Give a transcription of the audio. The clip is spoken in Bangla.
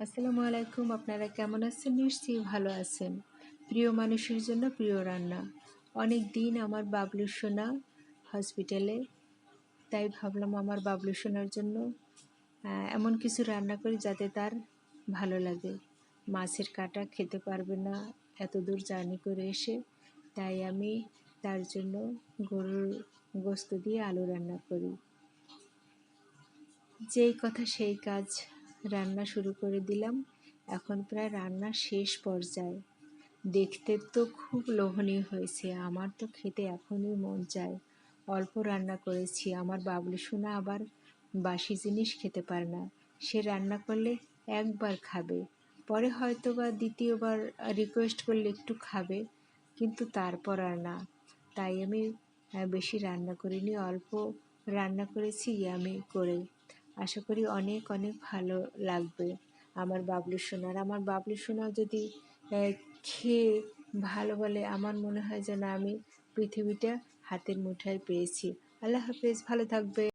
আসসালামু আলাইকুম। আপনারা কেমন আছেন? নিশ্চয়ই ভালো আছেন। প্রিয় মানুষের জন্য প্রিয় রান্না। অনেক দিন আমার বাবলু সোনা হসপিটালে, তাই ভাবলাম আমার বাবলু সোনার জন্য এমন কিছু রান্না করি যাতে তার ভালো লাগে। মাছের কাঁটা খেতে পারবে না এত দূর জার্নি করে এসে, তাই আমি তার জন্য গরুর গোস্ত দিয়ে আলু রান্না করি। যেই কথা সেই কাজ, রান্না শুরু করে দিলাম। এখন প্রায় রান্নার শেষ পর্যায়ে। দেখতে তো খুব লোভনীয় হয়েছে, আমার তো খেতে এখনই মন চায়। অল্প রান্না করেছি, আমার বাবলু সোনা আবার বাসি জিনিস খেতে পারে না। সে রান্না করলে একবার খাবে, পরে হয়তো বা দ্বিতীয়বার রিকোয়েস্ট করলে একটু খাবে, কিন্তু তারপর আর না। তাই আমি বেশি রান্না করিনি, অল্প রান্না করেছি আমি করে। আশা করি অনেক অনেক ভালো লাগবে আমার বাবলু সোনার। আমার বাবলু সোনাও যদি খেয়ে ভালো বলে, আমার মনে হয় যেন আমি পৃথিবীটা হাতের মুঠায় পেয়েছি। আল্লাহ হাফেজ, ভালো থাকবে।